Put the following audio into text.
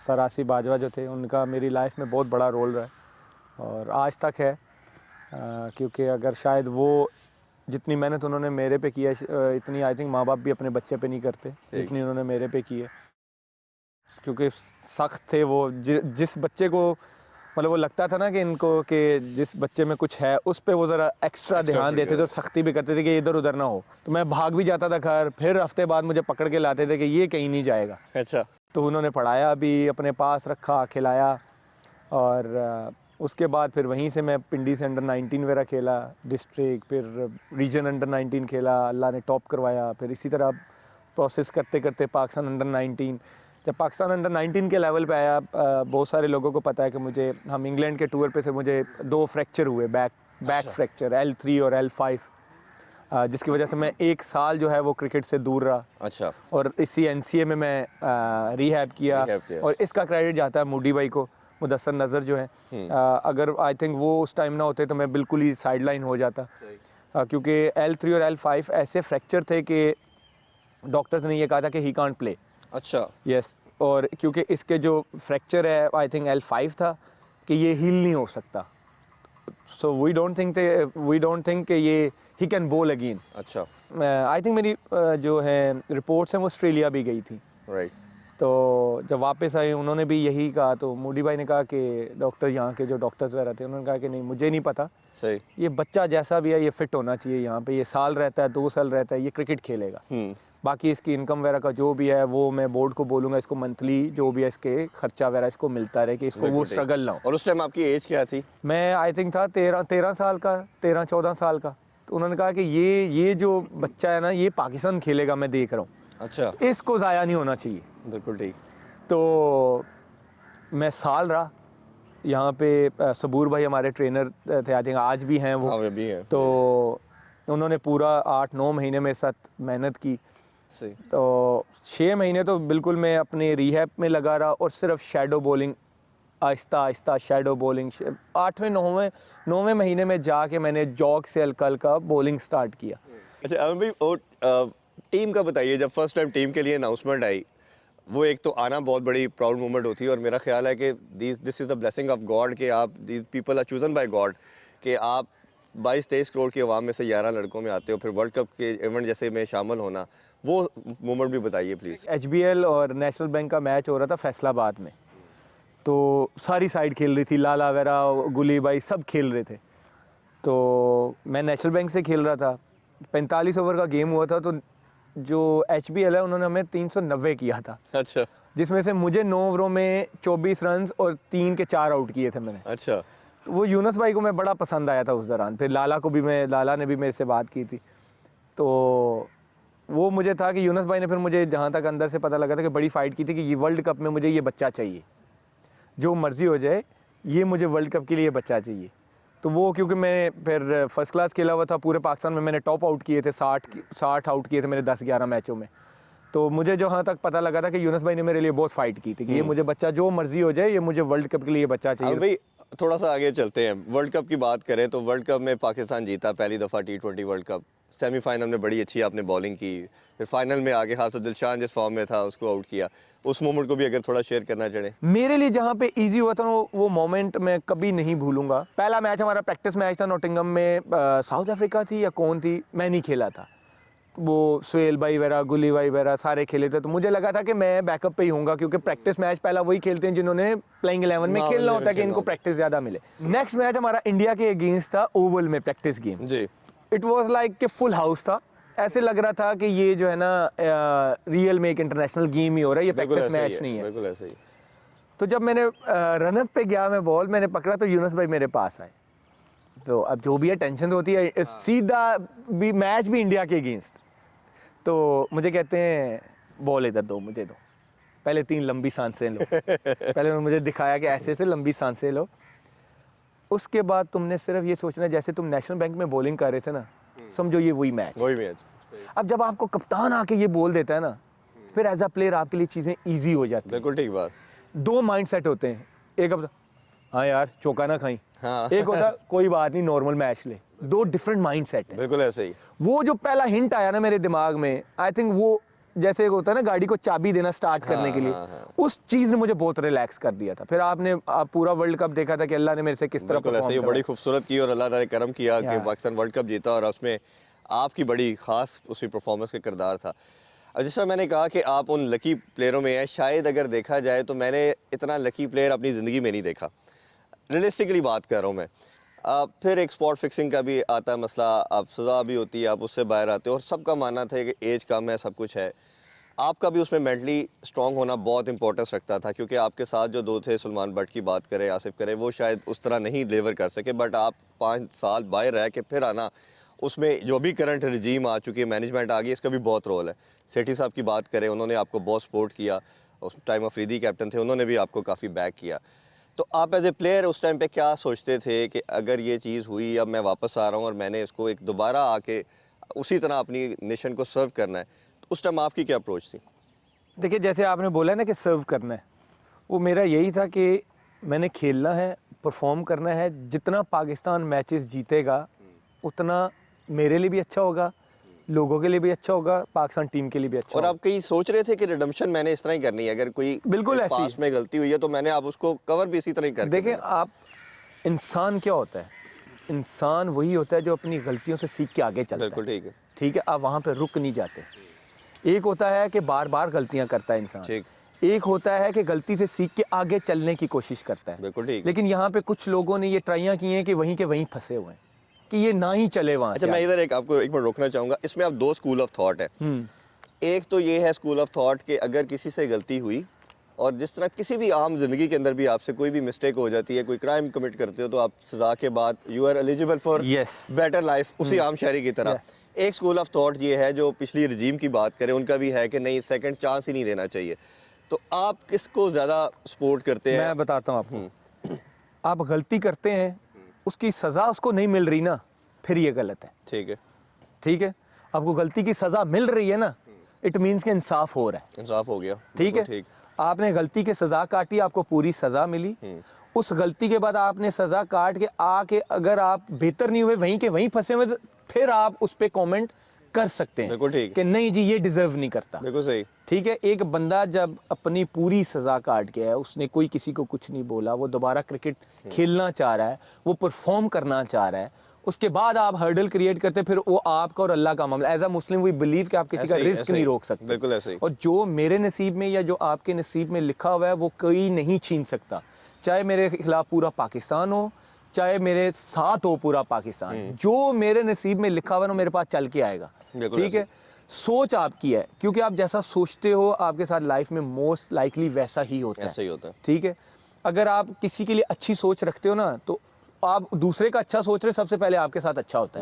Sir Asif Bajwa जो थे, उनका मेरी लाइफ में बहुत बड़ा रोल रहा है और आज तक है। क्योंकि अगर शायद वो जितनी मेहनत उन्होंने मेरे पे की है, इतनी आई थिंक माँ बाप भी अपने बच्चे पे नहीं करते जितनी उन्होंने मेरे पे की है। क्योंकि सख्त थे वो, जिस बच्चे को मतलब वो लगता था ना कि इनको कि जिस बच्चे में कुछ है उस पे वो ज़रा एक्स्ट्रा ध्यान देते थे, सख्ती भी करते थे कि इधर उधर ना हो। तो मैं भाग भी जाता था घर, फिर हफ्ते बाद मुझे पकड़ के लाते थे कि ये कहीं नहीं जाएगा। अच्छा। तो उन्होंने पढ़ाया भी, अपने पास रखा, खिलाया और उसके बाद फिर वहीं से मैं पिंडी से अंडर 19 वगैरह खेला, डिस्ट्रिक्ट, फिर रीजन अंडर 19 खेला, अल्लाह ने टॉप करवाया। फिर इसी तरह प्रोसेस करते करते पाकिस्तान अंडर 19, जब पाकिस्तान अंडर 19 के लेवल पे आया, बहुत सारे लोगों को पता है कि मुझे, हम इंग्लैंड के टूर पे थे, मुझे 2 फ्रैक्चर हुए, बैक फ्रैक्चर L3 और L5, जिसकी वजह से मैं 1 साल जो है वो क्रिकेट से दूर रहा। अच्छा। और इसी NCA में मैं रिहैब किया और इसका क्रेडिट जाता है मूडी भाई को, मुदस्सर नज़र जो है। अगर आई थिंक वो उस टाइम ना होते तो मैं बिल्कुल ही साइड लाइन हो जाता, क्योंकि L3 और L5 ऐसे फ्रैक्चर थे कि डॉक्टर्स ने ये कहा था कि ही कांट प्ले। अच्छा। यस। और क्योंकि इसके जो फ्रैक्चर है आई थिंक L5 था कि ये हील नहीं हो सकता, सो वी डोंट थिंक कि ये ही कैन बोल अगेन। अच्छा। आई थिंक मेरी जो है रिपोर्ट्स हैं वो ऑस्ट्रेलिया भी गई थी। राइट। तो जब वापस आए उन्होंने भी यही कहा, तो मूडी भाई ने कहा कि डॉक्टर, यहाँ के जो डॉक्टर्स वगैरह थे, उन्होंने कहा कि नहीं, मुझे नहीं पता, सही, ये बच्चा जैसा भी है ये फिट होना चाहिए यहाँ पे, ये साल रहता है, 2 साल रहता है, ये क्रिकेट खेलेगा। बाकी इसकी इनकम वगैरह का जो भी है वो मैं बोर्ड को बोलूँगा, इसको मंथली जो भी है इसके खर्चा वगैरह इसको मिलता रहे, कि इसको वो स्ट्रगल ना हो। और उस टाइम आपकी एज क्या थी? मैं आई थिंक था 13 साल का, 13-14 साल का। तो उन्होंने कहा कि ये जो बच्चा है ना, ये पाकिस्तान खेलेगा, मैं देख रहा हूँ, अच्छा, इसको ज़ाया नहीं होना चाहिए। बिल्कुल ठीक। तो मैं साल रहा यहाँ पे। सबूर भाई हमारे ट्रेनर थे, आई थिंक आज भी हैं वो। हाँ, वे भी हैं। तो उन्होंने पूरा 8-9 महीने मेरे साथ मेहनत की। सही। तो 6 महीने तो बिल्कुल मैं अपने रिहैब में लगा रहा और सिर्फ shadow bowling, Aahista Aahista shadow bowling. 8वें 9वें महीने में जाके मैंने जॉग से हल्का हल्का बॉलिंग स्टार्ट किया। अच्छा अमन भाई, और टीम का बताइए, जब फर्स्ट टाइम टीम के लिए अनाउंसमेंट आई, वो एक तो आना बहुत बड़ी प्राउड मोमेंट होती है, और मेरा ख्याल है कि this is the blessing of God कि आप, these people are chosen by God, कि आप 22-23 करोड़ की आवाम में से 11 लड़कों में आते हो, फिर वर्ल्ड कप के इवेंट जैसे में शामिल होना, वो मोमेंट भी बताइए प्लीज़। HBL और नेशनल बैंक का मैच हो रहा था फैसलाबाद में, तो सारी साइड खेल रही थी, लाला वगैरह, गुली भाई सब खेल रहे थे। तो मैं नेशनल बैंक से खेल रहा था, 45 ओवर का गेम हुआ था। तो जो HBL है उन्होंने हमें 390 किया था। अच्छा। जिसमें से मुझे 9 ओवरों में 24 रन और 3 के 4 आउट किए थे मैंने। अच्छा। तो वो यूनुस भाई को मैं बड़ा पसंद आया था उस दौरान। फिर लाला ने भी मेरे से बात की थी। तो वो मुझे था कि यूनुस भाई ने फिर मुझे, जहाँ तक अंदर से पता लगा था, कि बड़ी फाइट की थी कि ये वर्ल्ड कप में मुझे ये बच्चा चाहिए, जो मर्जी हो जाए, ये मुझे वर्ल्ड कप के लिए बच्चा चाहिए। तो वो, क्योंकि मैं फिर फर्स्ट क्लास खेला हुआ था, पूरे पाकिस्तान में मैंने टॉप आउट किए थे, 60 आउट किए थे मैंने 10-11 मैचों में। तो मुझे जहाँ तक पता लगा था कि यूनुस भाई ने मेरे लिए बहुत फाइट की थी कि ये मुझे बच्चा जो मर्जी हो जाए, ये मुझे वर्ल्ड कप के लिए बच्चा चाहिए। भाई थोड़ा सा आगे चलते हैं, वर्ल्ड कप की बात करें तो वर्ल्ड कप में पाकिस्तान जीता पहली दफ़ा T20 वर्ल्ड कप। सेमीफाइनल में बड़ी अच्छी आपने बॉलिंग की, फिर फाइनल में आगे खास तो दिलशान जिस फॉर्म में था उसको आउट किया। उस मोमेंट को भी अगर थोड़ा शेयर करना चाहें। मेरे लिए जहाँ पे इजी हुआ था वो मोमेंट मैं कभी नहीं भूलूंगा। पहला मैच हमारा प्रैक्टिस मैच था नॉटिंघम में, साउथ अफ्रीका थी या कौन थी, मैं नहीं खेला था। वो सुहेल भाई वगैरह, गुली भाई वगैरह सारे खेले थे। तो मुझे लगा था कि मैं बैकअप पे ही होऊंगा, क्योंकि प्रैक्टिस मैच पहला वही खेलते हैं जिन्होंने प्लेइंग 11 में खेलना होता है कि इनको प्रैक्टिस ज़्यादा मिले। नेक्स्ट मैच हमारा इंडिया के अगेंस्ट था, ओवल में प्रैक्टिस गेम जी। इट वॉज लाइक कि फुल हाउस था, ऐसे लग रहा था कि ये जो है ना रियल में एक इंटरनेशनल गेम ही हो रहा है, ये प्रैक्टिस मैच नहीं है। बिल्कुल ऐसे ही। तो जब मैंने रनअप पे गया, मैं बॉल मैंने पकड़ा, तो यूनुस भाई मेरे पास आए। तो अब जो भी है टेंशन होती है, सीधा भी मैच भी इंडिया के अगेंस्ट। तो मुझे कहते हैं बॉल इधर दो, मुझे दो, पहले 3 लंबी सांसें लो। पहले उन्होंने मुझे दिखाया कि ऐसे ऐसे लंबी सांसें लो, उसके बाद तुमने सिर्फ ये सोचना है जैसे तुम नेशनल बैंक में बॉलिंग कर रहे थे ना, समझो ये वही मैच। अब जब आपको कप्तान आके ये बोल देता है ना, फिर एज अ प्लेयर आपके लिए चीज़ें ईजी हो जाती हैं। बिल्कुल ठीक बात। 2 माइंड सेट होते हैं, एक अब हाँ यार चौका ना खाई, हाँ। एक होता कोई बात नहीं नॉर्मल मैच ले। 2 डिफरेंट माइंड सेट है। बिल्कुल ऐसे ही। वो जो पहला हिंट आया ना मेरे दिमाग में, आई थिंक वो जैसे एक होता है ना गाड़ी को चाबी देना स्टार्ट करने के लिए, उस चीज़ ने मुझे बहुत रिलैक्स कर दिया था। फिर आप पूरा वर्ल्ड कप देखा था कि अल्लाह ने मेरे से किस तरह बिल्कुल ऐसे ही परफॉर्म बड़ी खूबसूरत की और अल्लाह ताला ने करम किया कि Yeah. पाकिस्तान वर्ल्ड कप जीता और उसमें आपकी बड़ी ख़ास उसकी परफॉर्मेंस का किरदार था। और जिस तरह मैंने कहा कि आप उन लकी प्लेयरों में हैं, शायद अगर देखा जाए तो मैंने इतना लकी प्लेयर अपनी ज़िंदगी में नहीं देखा, रियलिस्टिकली बात कर रहा हूँ मैं। फिर एक स्पॉट फिक्सिंग का भी आता है मसला, आप सज़ा भी होती है, आप उससे बाहर आते हो और सबका मानना था कि एज कम है, सब कुछ है। आपका भी उसमें मेंटली स्ट्रॉन्ग होना बहुत इंपॉर्टेंस रखता था, क्योंकि आपके साथ जो दो थे, सलमान बट की बात करें, आसिफ करें, वो शायद उस तरह नहीं डिलीवर कर सके, बट आप 5 साल बाहर रह के फिर आना, उसमें जो भी करंट रजीम आ चुकी है, मैनेजमेंट आ गई, इसका भी बहुत रोल है। सेठी साहब की बात करें, उन्होंने आपको बहुत सपोर्ट किया, उस टाइम अफरीदी कैप्टन थे, उन्होंने भी आपको काफ़ी बैक किया। तो आप एज ए प्लेयर उस टाइम पे क्या सोचते थे कि अगर ये चीज़ हुई, अब मैं वापस आ रहा हूँ और मैंने इसको एक दोबारा आके उसी तरह अपनी नेशन को सर्व करना है, तो उस टाइम आपकी क्या अप्रोच थी? देखिए, जैसे आपने बोला ना कि सर्व करना है, वो मेरा यही था कि मैंने खेलना है, परफॉर्म करना है। जितना पाकिस्तान मैचेस जीतेगा उतना मेरे लिए भी अच्छा होगा, लोगों के लिए भी अच्छा होगा, पाकिस्तान टीम के लिए भी अच्छा और होगा। आप कहीं सोच रहे थे कि रिडम्पशन मैंने इस तरह ही करनी है, अगर कोई बिल्कुल ऐसी। पास में गलती हुई है तो मैंने आप उसको कवर भी इसी तरह ही करके देखिए, देना। आप इंसान क्या होता है? इंसान वही होता है जो अपनी गलतियों से सीख के आगे चलता बिल्कुल है। ठीक है। ठीक है, आप वहाँ पे रुक नहीं जाते। एक होता है कि बार बार गलतियाँ करता है इंसान, ठीक। एक होता है कि गलती से सीख के आगे चलने की कोशिश करता है। बिल्कुल ठीक। लेकिन यहाँ पे कुछ लोगों ने ये ट्राइयाँ की हैं कि वहीं के वहीं फंसे हुए हैं कि ये ना ही चले वहाँ अच्छा, से मैं आगे। इधर एक आपको एक बार रोकना चाहूँगा, इसमें आप 2 स्कूल ऑफ थॉट है। एक तो ये है स्कूल ऑफ थॉट कि अगर किसी से गलती हुई, और जिस तरह किसी भी आम ज़िंदगी के अंदर भी आपसे कोई भी मिस्टेक हो जाती है, कोई क्राइम कमिट करते हो, तो आप सज़ा के बाद you are eligible for Yes. Better life, उसी आम शहरी की तरह। एक स्कूल ऑफ थॉट ये है, जो पिछली रजीम की बात करें, उनका भी है कि नहीं, सेकंड चांस ही नहीं देना चाहिए। तो आप किसको ज़्यादा सपोर्ट करते हैं? मैं बताता हूँ आपको, आप गलती करते हैं, उसकी सज़ा उसको नहीं मिल रही ना, फिर ये गलत है। ठीक है। ठीक है, आपको गलती की सज़ा मिल रही है ना, इट मीन्स कि इंसाफ हो रहा है। इंसाफ हो गया। ठीक है, बिल्कुल ठीक। आपने गलती की सज़ा काटी, आपको पूरी सज़ा मिली। उस गलती के बाद आपने सज़ा काट के आके अगर आप बेहतर नहीं हुए, वहीं के वहीं फंसे हुए, तो फिर आप उस पर कॉमेंट कर सकते हैं बिल्कुल ठीक। कि नहीं जी, ये डिजर्व नहीं करता। बिल्कुल सही। ठीक है, एक बंदा जब अपनी पूरी सज़ा काट के है, उसने कोई किसी को कुछ नहीं बोला, वो दोबारा क्रिकेट खेलना चाह रहा है, वो परफॉर्म करना चाह रहा है, उसके बाद आप हर्डल क्रिएट करते, फिर वो आपका और अल्लाह का मामला। As a Muslim we believe कि आप किसी का ऐसे ही, रिस्क ऐसे नहीं ही। रोक सकते। बिल्कुल ऐसे ही। और जो मेरे नसीब में या जो आपके नसीब में लिखा हुआ है, वो कोई नहीं छीन सकता। चाहे मेरे खिलाफ पूरा पाकिस्तान हो, चाहे मेरे साथ हो पूरा पाकिस्तान, जो मेरे नसीब में लिखा हुआ है, वो मेरे पास चल के आएगा। बिल्कुल ठीक है, सोच आपकी है, क्योंकि आप जैसा सोचते हो आपके साथ लाइफ में मोस्ट लाइकली वैसा ही होता है। ऐसे ही होता है। ठीक है, अगर आप किसी के लिए अच्छी सोच रखते हो ना, तो आप दूसरे का अच्छा सोच रहे, सबसे पहले आपके साथ अच्छा होता है।